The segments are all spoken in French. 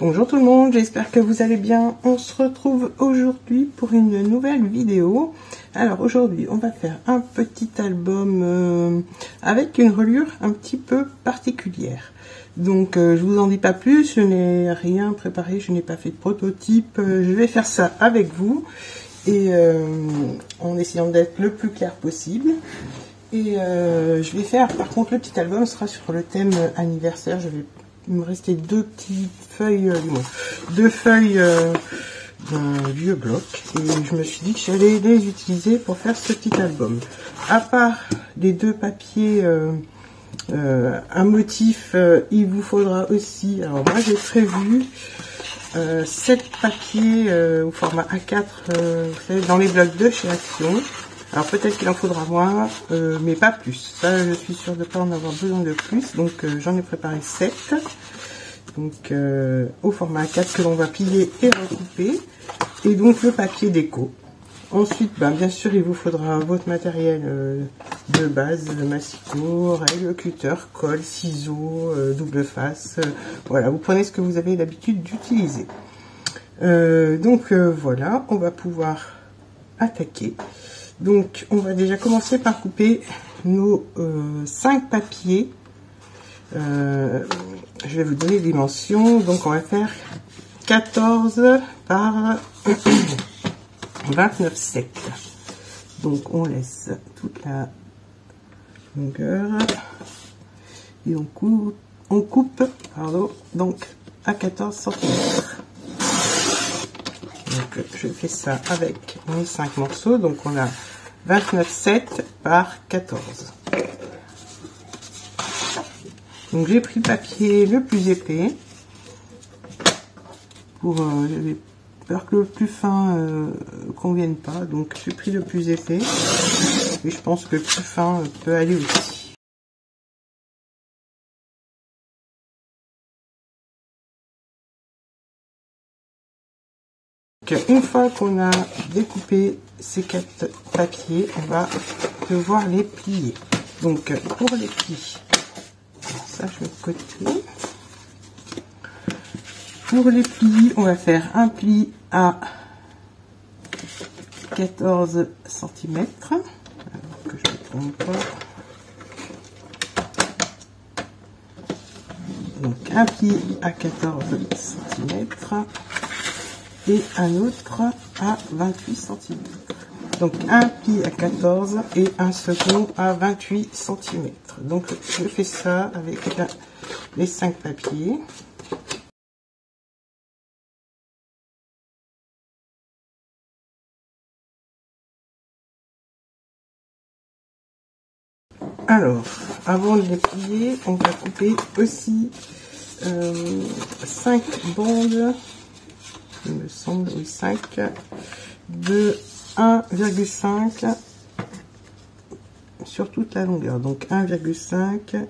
Bonjour tout le monde, j'espère que vous allez bien. On se retrouve aujourd'hui pour une nouvelle vidéo. Alors aujourd'hui on va faire un petit album avec une reliure un petit peu particulière. Donc je vous en dis pas plus, je n'ai rien préparé, je n'ai pas fait de prototype. Je vais faire ça avec vous et en essayant d'être le plus clair possible. Et je vais faire, par contre le petit album sera sur le thème anniversaire. Il me restait deux feuilles d'un vieux bloc et je me suis dit que j'allais les utiliser pour faire ce petit album. À part les deux papiers un motif, il vous faudra aussi, alors moi j'ai prévu 7 papiers au format A4, vous savez, dans les blocs de chez Action. Alors peut-être qu'il en faudra moins, mais pas plus. Ça, je suis sûre de ne pas en avoir besoin de plus. Donc j'en ai préparé 7. Donc au format A4 que l'on va plier et recouper. Et donc le papier déco. Ensuite, bien sûr, il vous faudra votre matériel de base, le massicot, règle, cutter, colle, ciseaux, double face. Voilà, vous prenez ce que vous avez l'habitude d'utiliser. Voilà, on va pouvoir attaquer. Donc, on va déjà commencer par couper nos 5 papiers. Je vais vous donner les dimensions. Donc, on va faire 14 par 29,7. Donc, on laisse toute la longueur et on coupe donc à 14 cm. Donc, je fais ça avec mes 5 morceaux. Donc, on a 29,7 par 14. Donc, j'ai pris le papier le plus épais pour j'avais peur que le plus fin convienne pas. Donc, j'ai pris le plus épais. Et je pense que le plus fin peut aller aussi. Une fois qu'on a découpé ces 4 papiers, on va devoir les plier. Donc pour les plis, ça je mets de côté. Pour les plis, on va faire un pli à 14 cm. Que je ne me trompe pas. Donc un pli à 14 cm. Et un autre à 28 cm. Donc un pli à 14 et un second à 28 cm. Donc je fais ça avec les 5 papiers. Alors, avant de les plier, on va couper aussi 5 bandes. Il me semble, oui, 5 de 1,5 sur toute la longueur. Donc 1,5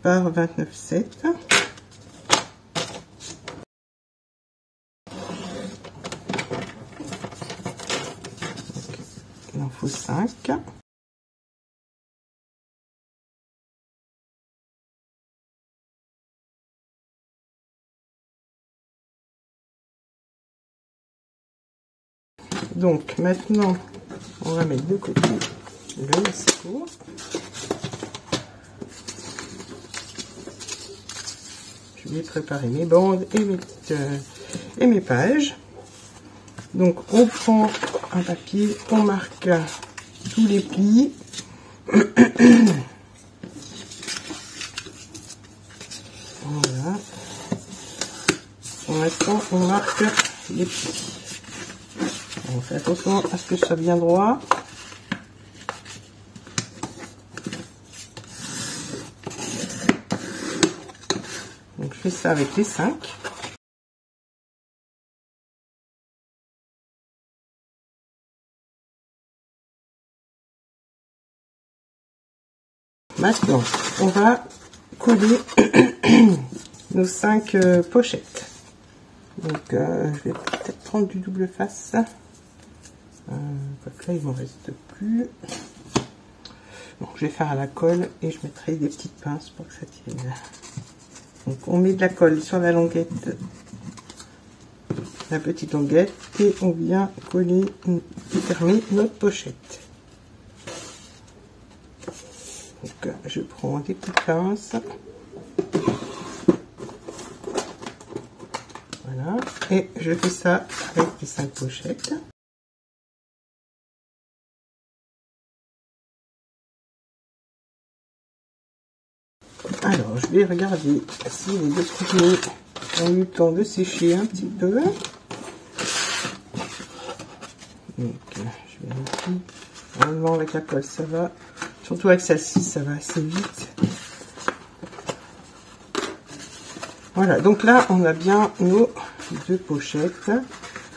par 29,7. Il en faut 5. Donc maintenant, on va mettre de côté le massicot. Je vais préparer mes bandes et mes pages. Donc on prend un papier, on marque tous les plis. Voilà. Pour l'instant, on marque les plis. On fait attention à ce que ce soit bien droit. Donc je fais ça avec les 5. Maintenant, on va coller nos 5 pochettes. Donc je vais peut-être prendre du double face. Là, il m'en reste plus. Donc je vais faire à la colle et je mettrai des petites pinces pour que ça tienne. Donc on met de la colle sur la languette, la petite languette, et on vient coller et fermer notre pochette. Donc je prends des petites pinces. Voilà, et je fais ça avec les 5 pochettes. Alors, je vais regarder si les deux scrutins ont eu le temps de sécher un petit peu. Donc, je vérifie. Normalement, avec la colle, ça va. Surtout avec celle-ci, ça va assez vite. Voilà, donc là, on a bien nos 2 pochettes.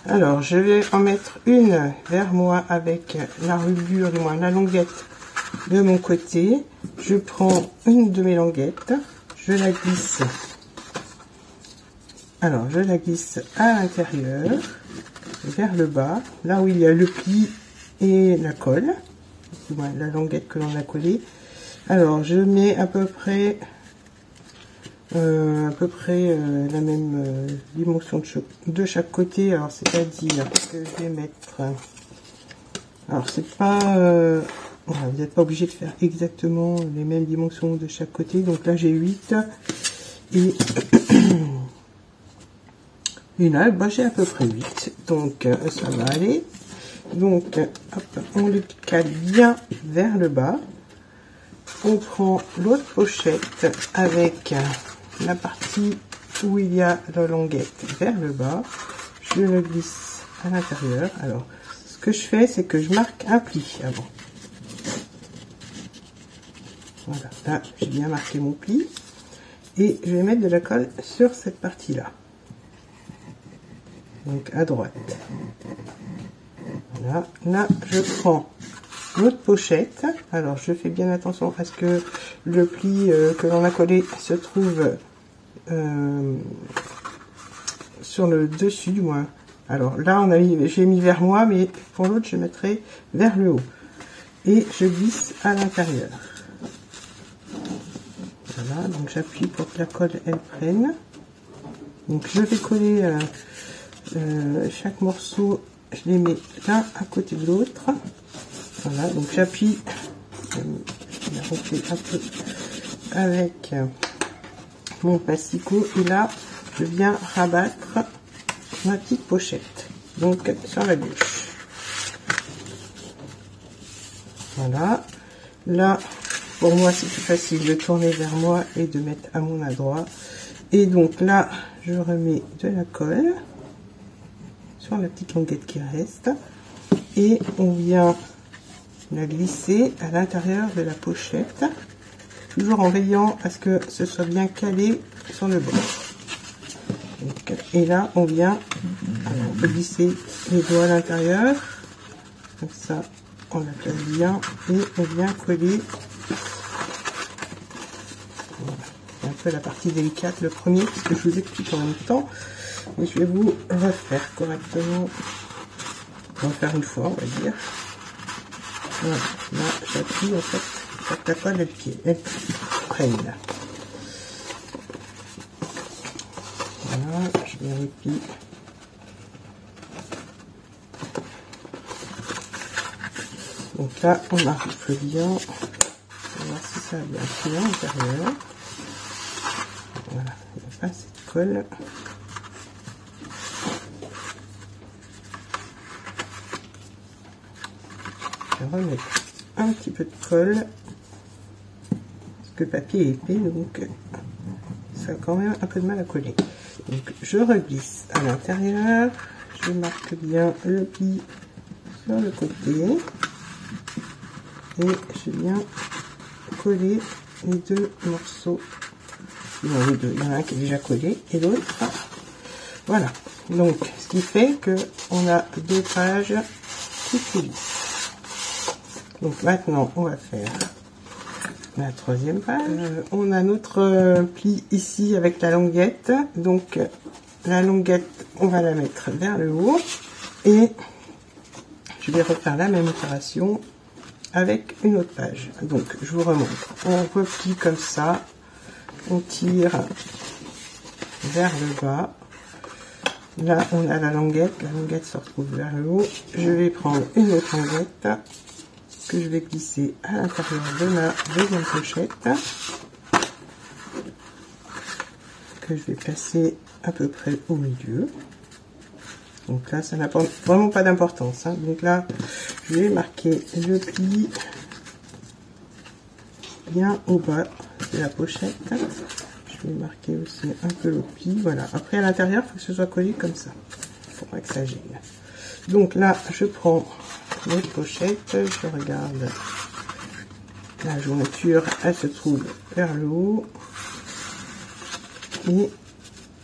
Alors, je vais en mettre une vers moi avec la rubure, du moins la languette de mon côté. Je prends une de mes languettes, je la glisse. Alors, je la glisse à l'intérieur, vers le bas, là où il y a le pli et la colle, du moins la languette que l'on a collée. Alors, je mets à peu près la même dimension de chaque côté. Alors, c'est-à-dire que je vais mettre... alors, c'est pas... voilà, vous n'êtes pas obligé de faire exactement les mêmes dimensions de chaque côté. Donc là, j'ai 8. Et là, bah, j'ai à peu près 8. Donc, ça va aller. Donc, hop, on le cale bien vers le bas. On prend l'autre pochette avec la partie où il y a la languette vers le bas. Je le glisse à l'intérieur. Alors, ce que je fais, c'est que je marque un pli avant. Voilà, là, j'ai bien marqué mon pli. Et je vais mettre de la colle sur cette partie-là. Donc, à droite. Voilà, là, je prends l'autre pochette. Alors, je fais bien attention à ce que le pli que l'on a collé se trouve sur le dessus, du moins. Alors, là, j'ai mis vers moi, mais pour l'autre, je mettrai vers le haut. Et je glisse à l'intérieur. Voilà, donc j'appuie pour que la colle, elle prenne. Donc, je vais coller chaque morceau, je les mets l'un à côté de l'autre. Voilà, donc j'appuie, je vais remplir un peu avec mon plasticot, et là je viens rabattre ma petite pochette, donc sur la gauche. Voilà, là pour moi c'est plus facile de tourner vers moi et de mettre à mon endroit. Et donc là je remets de la colle sur la petite languette qui reste, et on vient la glisser à l'intérieur de la pochette, toujours en veillant à ce que ce soit bien calé sur le bord. Donc, et là on vient, alors on peut glisser les doigts à l'intérieur, comme ça on la place bien, et on vient coller. Voilà. C'est un peu la partie délicate, le premier, parce que je vous explique en même temps, mais je vais vous refaire correctement, refaire une fois on va dire. Voilà, là j'appuie en fait pour que la colle elle prenne. Voilà, je vérifie. Donc là on arrive bien. On va voir si ça a bien pris à l'intérieur. Voilà, il n'y a pas assez de colle. Je vais remettre un petit peu de colle, parce que le papier est épais, donc ça a quand même un peu de mal à coller. Donc je reglisse à l'intérieur, je marque bien le pli sur le côté, et je viens coller les deux morceaux. Non, les deux, il y en a un qui est déjà collé et l'autre. Voilà, donc ce qui fait que on a 2 pages toutes lisses. Donc maintenant, on va faire la 3e page. On a notre pli ici avec la languette. Donc la languette, on va la mettre vers le haut. Et je vais refaire la même opération avec une autre page. Donc je vous remontre. On replie comme ça. On tire vers le bas. Là, on a la languette se retrouve vers le haut. Je vais prendre une autre languette que je vais glisser à l'intérieur de ma deuxième pochette, que je vais placer à peu près au milieu. Donc là, ça n'a vraiment pas d'importance, hein. Donc là, je vais marquer le pli bien au bas de la pochette. Je vais marquer aussi un peu le pli. Voilà. Après, à l'intérieur, il faut que ce soit collé comme ça. Il faut pas que ça gêne. Donc là, je prends l'autre pochette. Je regarde la jointure. Elle se trouve vers le haut. Et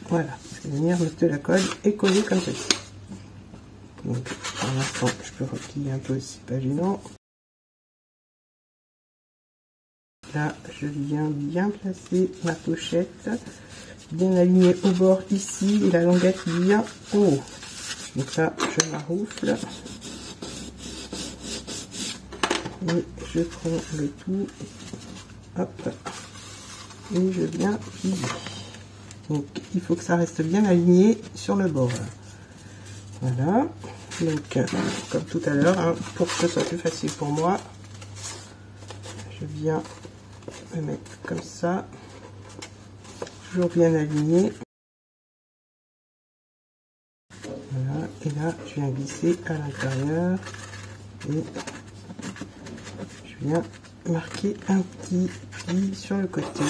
voilà. Je vais venir mettre de la colle et coller comme ceci. Donc, pour l'instant, je peux replier un peu, c'est pas gênant. Là, je viens bien placer ma pochette, bien alignée au bord ici, et la languette bien en haut. Donc là, je maroufle. Et je prends le tout. Hop. Et je viens plier. Donc, il faut que ça reste bien aligné sur le bord. Voilà. Donc, comme tout à l'heure, hein, pour que ce soit plus facile pour moi, je viens le mettre comme ça, toujours bien aligné. Voilà, et là je viens glisser à l'intérieur et je viens marquer un petit pli sur le côté.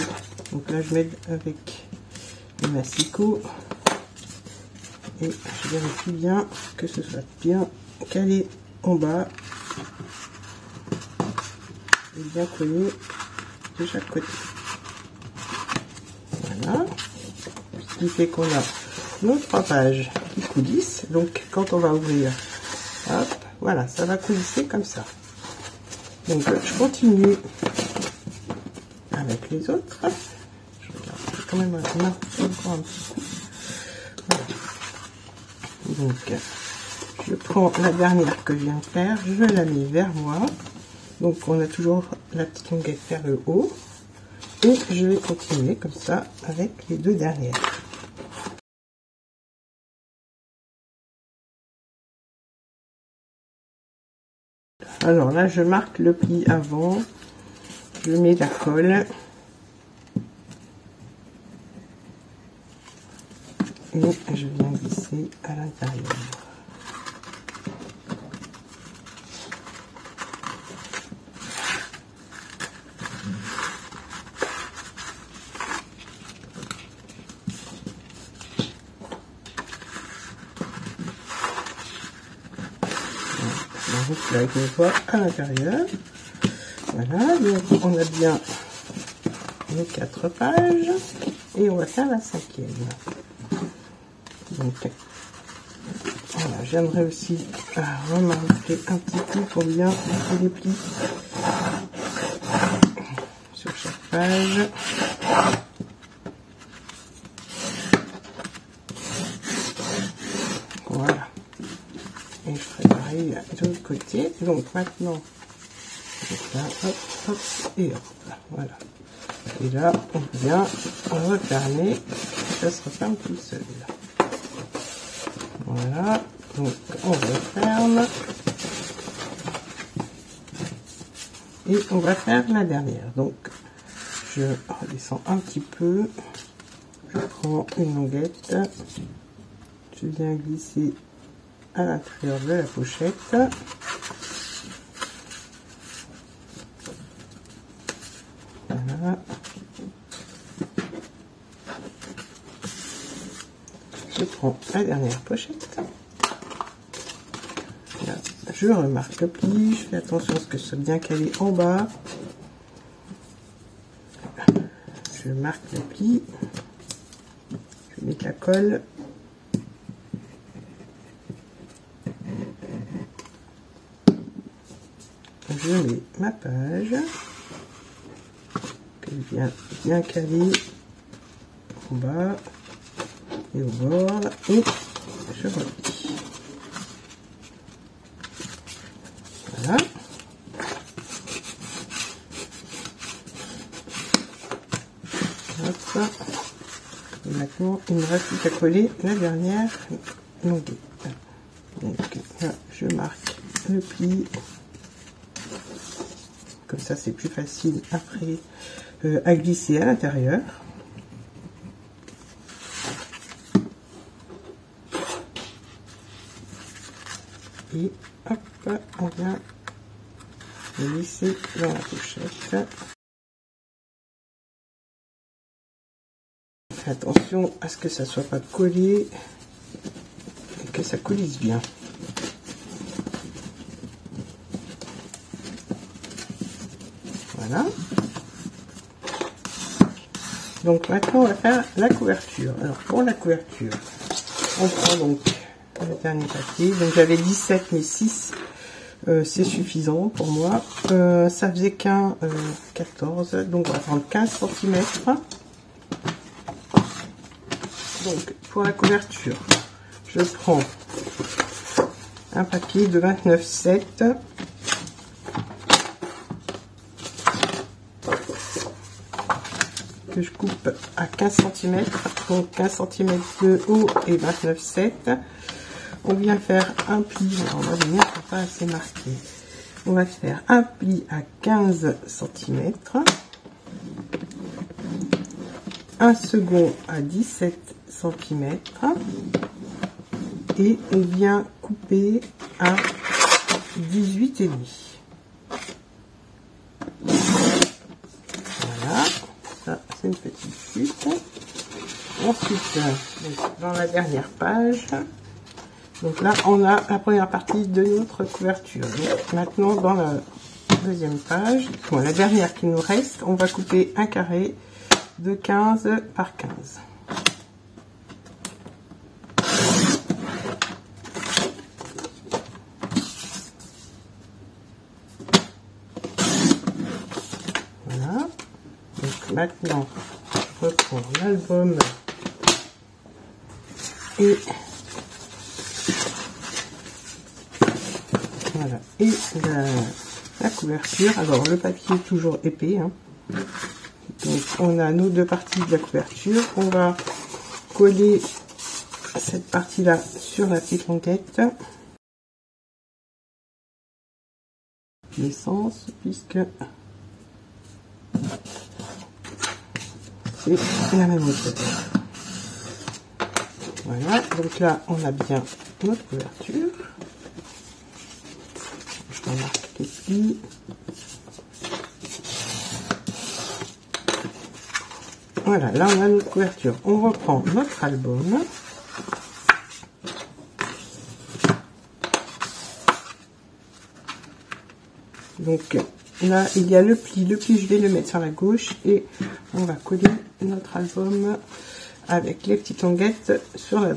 Donc là je m'aide avec le massicot et je vérifie bien que ce soit bien calé en bas et bien collé de chaque côté. Voilà. Ce qui fait qu'on a nos 3 pages qui coulissent. Donc quand on va ouvrir, hop, voilà, ça va coulisser comme ça. Donc je continue avec les autres. Je regarde quand même encore un petit peu. Voilà. Donc je prends la dernière que je viens de faire, je la mets vers moi. Donc on a toujours la petite languette vers le haut. Et je vais continuer comme ça avec les 2 dernières. Alors là, je marque le pli avant. Je mets la colle. Et je viens glisser à l'intérieur. Avec mes doigts à l'intérieur. Voilà, donc on a bien les 4 pages et on va faire la 5e. Donc voilà, j'aimerais aussi remarquer un petit peu pour bien faire les plis sur chaque page. Voilà. Et je ferai pareil de l'autre côté. Donc maintenant, là, hop, hop, et hop. Voilà. Et là, on vient refermer. Ça se referme tout seul. Voilà. Donc, on referme. Et on va faire la dernière. Donc, je redescends un petit peu. Je prends une languette. Je viens glisser à l'intérieur de la pochette. Voilà. Je prends la dernière pochette. Là, je remarque le pli. Je fais attention à ce que ce soit bien calé en bas. Je marque le pli. Je mets de la colle. Je mets ma page que je viens bien caler en bas et au bord et je replie. Voilà. Hop. Et maintenant, il ne me reste plus qu'à coller la dernière longueur. Donc là, je marque le pli. Comme ça, c'est plus facile après à glisser à l'intérieur. Et hop, on vient glisser dans la pochette. Attention à ce que ça soit pas collé et que ça coulisse bien. Voilà. Donc maintenant on va faire la couverture. Alors pour la couverture, on prend donc le dernier papier. Donc j'avais 17 mais 6 c'est suffisant pour moi. Ça faisait qu'un 14, donc on va prendre 15 cm. Donc pour la couverture, je prends un papier de 29,7 que je coupe à 15 cm, donc 15 cm de haut et 29,7. On vient faire un pli, alors on va venir pas assez marqué. On va faire un pli à 15 cm, un second à 17 cm et on vient couper à 18,5. Voilà, ça c'est une petite chute. Ensuite, dans la dernière page, donc là on a la première partie de notre couverture. Donc, maintenant dans la deuxième page, bon, la dernière qui nous reste, on va couper un carré de 15 par 15. Voilà. Donc maintenant, je reprends l'album et voilà, et la couverture. Alors le papier est toujours épais, hein. Donc on a nos deux parties de la couverture. On va coller cette partie là sur la petite languette l'essence, puisque c'est la même hauteur. Voilà, donc là on a bien notre couverture. Je remarque les plis. Voilà, là on a notre couverture. On reprend notre album. Donc là il y a le pli. Le pli je vais le mettre sur la gauche et on va coller notre album avec les petites languettes sur la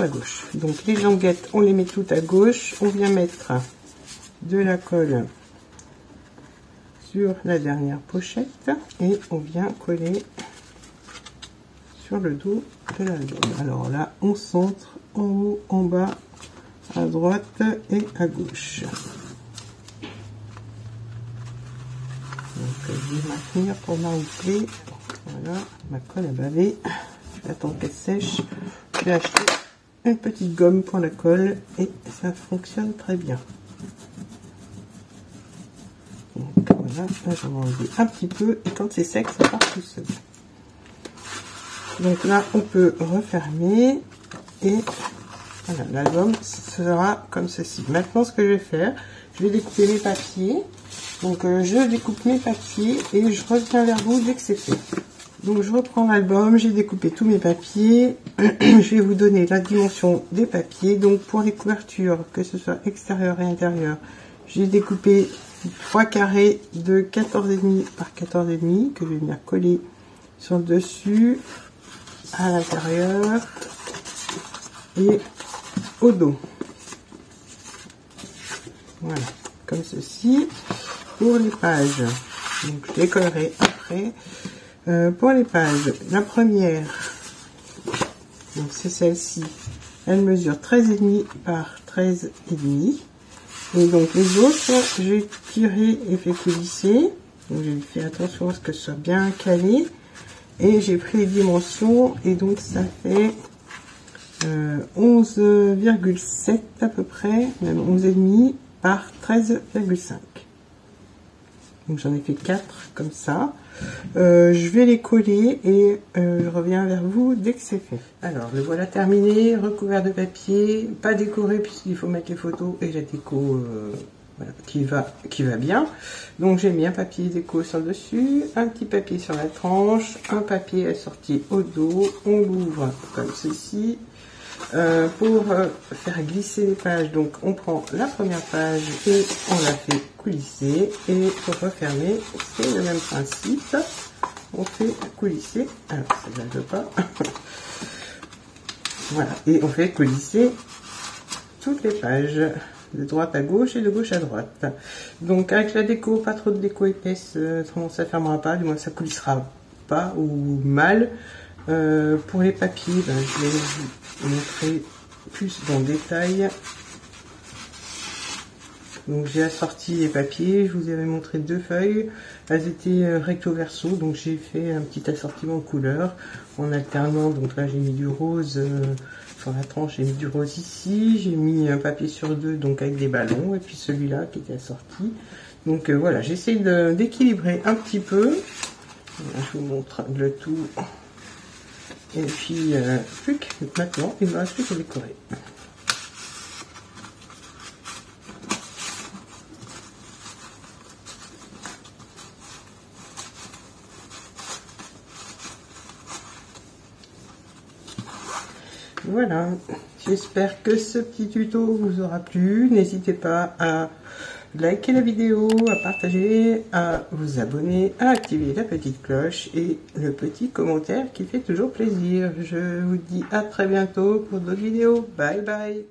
gauche. Donc les languettes on les met toutes à gauche. On vient mettre de la colle sur la dernière pochette et on vient coller sur le dos de l'album. Alors là on centre en haut, en bas, à droite et à gauche. Donc je vais maintenir pour m'arrêter. Voilà, ma colle a bavé. J'attends qu'elle sèche. J'ai acheté une petite gomme pour la colle et ça fonctionne très bien. Donc voilà, là j'en ai enlevé un petit peu et quand c'est sec ça part tout seul. Donc là on peut refermer et voilà, l'album sera comme ceci. Maintenant ce que je vais faire, je vais découper mes papiers. Donc je découpe mes papiers et je reviens vers vous dès que c'est fait. Donc je reprends l'album, j'ai découpé tous mes papiers. Je vais vous donner la dimension des papiers. Donc pour les couvertures, que ce soit extérieur et intérieur, j'ai découpé 3 carrés de 14,5 par 14,5 que je vais venir coller sur le dessus, à l'intérieur et au dos. Voilà, comme ceci. Pour les pages, donc je les collerai après. Pour les pages, la première, donc c'est celle-ci, elle mesure 13,5 par 13,5. Et donc les autres, j'ai tiré et fait coulisser. Donc j'ai fait attention à ce que ce soit bien calé. Et j'ai pris les dimensions et donc ça fait 11,7 à peu près, même 11,5 par 13,5. Donc j'en ai fait 4 comme ça. Je vais les coller et je reviens vers vous dès que c'est fait. Alors le voilà terminé, recouvert de papier, pas décoré puisqu'il faut mettre les photos et la déco voilà, qui va bien. Donc j'ai mis un papier déco sur le dessus, un petit papier sur la tranche, un papier assorti au dos. On l'ouvre comme ceci. Pour faire glisser les pages, donc on prend la première page et on la fait coulisser, et pour refermer c'est le même principe, on fait coulisser, alors ça ne veut pas, voilà, et on fait coulisser toutes les pages de droite à gauche et de gauche à droite. Donc avec la déco, pas trop de déco épaisse, ça ne fermera pas, du moins ça coulissera pas ou mal. Pour les papiers, je vais vous montrer plus dans le détail. Donc j'ai assorti les papiers, je vous avais montré 2 feuilles, elles étaient recto verso, donc j'ai fait un petit assortiment en couleur en alternant. Donc là j'ai mis du rose sur la tranche, j'ai mis du rose ici, j'ai mis un papier sur 2 donc avec des ballons, et puis celui-là qui était assorti. Donc voilà, j'essaie d'équilibrer un petit peu. Je vous montre le tout. Et puis, maintenant, il ne me reste plus qu'à décorer. Voilà, j'espère que ce petit tuto vous aura plu. N'hésitez pas à liker la vidéo, à partager, à vous abonner, à activer la petite cloche et le petit commentaire qui fait toujours plaisir. Je vous dis à très bientôt pour d'autres vidéos. Bye bye.